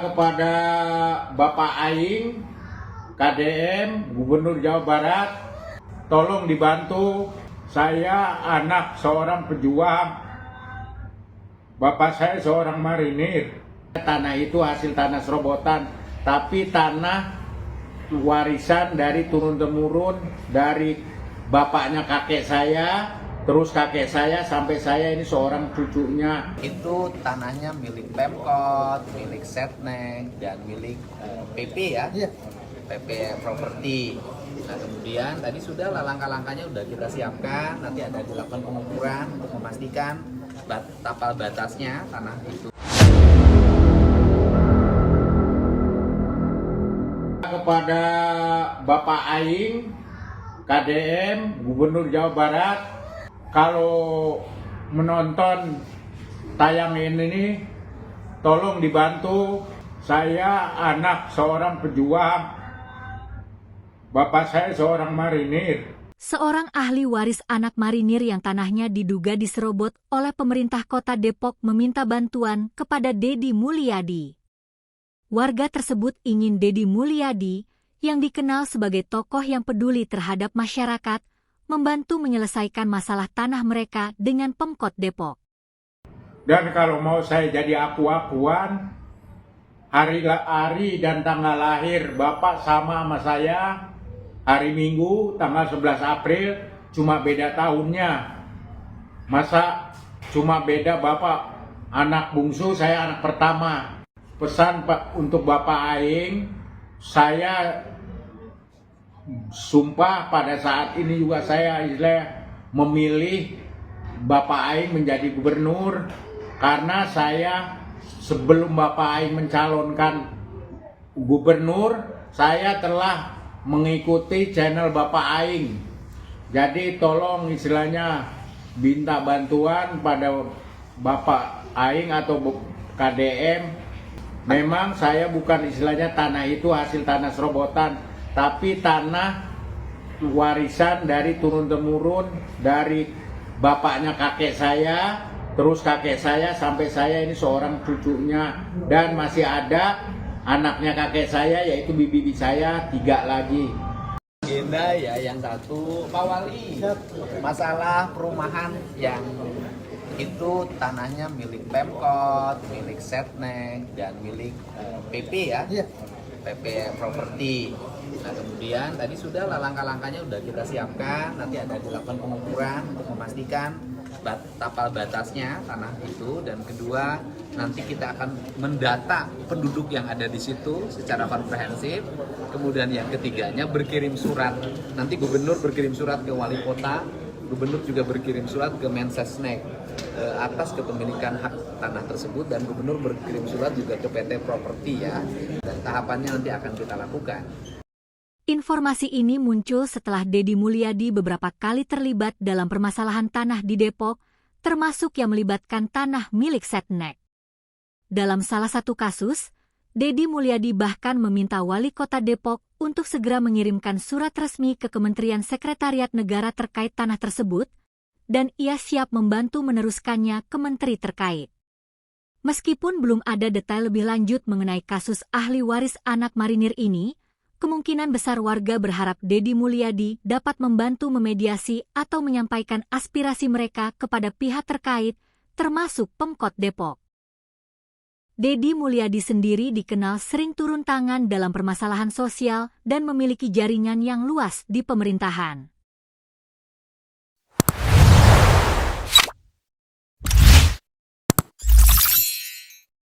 Kepada Bapak Aing, KDM, Gubernur Jawa Barat, tolong dibantu. Saya anak seorang pejuang. Bapak saya seorang marinir. Tanah itu hasil tanah serobotan, tapi tanah warisan dari turun-temurun dari bapaknya kakek saya, terus kakek saya sampai saya ini seorang cucunya. Itu tanahnya milik Pemkot, milik Setnek, dan milik PP ya, PP Property. Nah kemudian tadi sudah langkah-langkahnya sudah kita siapkan, nanti ada dilakukan pengukuran untuk memastikan tapal batasnya tanah itu. Kepada Bapak Aing, KDM, Gubernur Jawa Barat, kalau menonton tayang ini, tolong dibantu. Saya anak seorang pejuang. Bapak saya seorang marinir. Seorang ahli waris anak marinir yang tanahnya diduga diserobot oleh pemerintah kota Depok meminta bantuan kepada Dedi Mulyadi. Warga tersebut ingin Dedi Mulyadi, yang dikenal sebagai tokoh yang peduli terhadap masyarakat, membantu menyelesaikan masalah tanah mereka dengan Pemkot Depok. Dan kalau mau saya jadi aku-akuan, hari dan tanggal lahir Bapak sama saya, hari Minggu tanggal 11 April, cuma beda tahunnya. Masa cuma beda Bapak anak bungsu, saya anak pertama. Pesan Pak untuk Bapak Aing, saya sumpah pada saat ini juga saya memilih Bapak Aing menjadi gubernur, karena saya sebelum Bapak Aing mencalonkan gubernur, saya telah mengikuti channel Bapak Aing. Jadi tolong istilahnya minta bantuan pada Bapak Aing atau KDM. Memang saya bukan istilahnya tanah itu hasil tanah serobotan, tapi tanah warisan dari turun-temurun dari bapaknya kakek saya, terus kakek saya sampai saya ini seorang cucunya, dan masih ada anaknya kakek saya yaitu bibi saya 3 lagi. Agenda ya yang satu Pak Wali, masalah perumahan yang itu tanahnya milik Pemkot, milik Setnek, dan milik PP ya, PP Property. Nah kemudian tadi sudah langkah-langkahnya sudah kita siapkan, nanti ada dilakukan pengukuran untuk memastikan tapal batasnya tanah itu, dan kedua nanti kita akan mendata penduduk yang ada di situ secara komprehensif. Kemudian yang ketiganya berkirim surat, nanti gubernur berkirim surat ke wali kota, gubernur juga berkirim surat ke Mensesnek atas kepemilikan hak tanah tersebut, dan gubernur berkirim surat juga ke PT Properti ya, dan tahapannya nanti akan kita lakukan. Informasi ini muncul setelah Dedi Mulyadi beberapa kali terlibat dalam permasalahan tanah di Depok, termasuk yang melibatkan tanah milik Setnek. Dalam salah satu kasus, Dedi Mulyadi bahkan meminta Wali Kota Depok untuk segera mengirimkan surat resmi ke Kementerian Sekretariat Negara terkait tanah tersebut, dan ia siap membantu meneruskannya ke menteri terkait. Meskipun belum ada detail lebih lanjut mengenai kasus ahli waris anak marinir ini, kemungkinan besar warga berharap Dedi Mulyadi dapat membantu memediasi atau menyampaikan aspirasi mereka kepada pihak terkait, termasuk Pemkot Depok. Dedi Mulyadi sendiri dikenal sering turun tangan dalam permasalahan sosial dan memiliki jaringan yang luas di pemerintahan.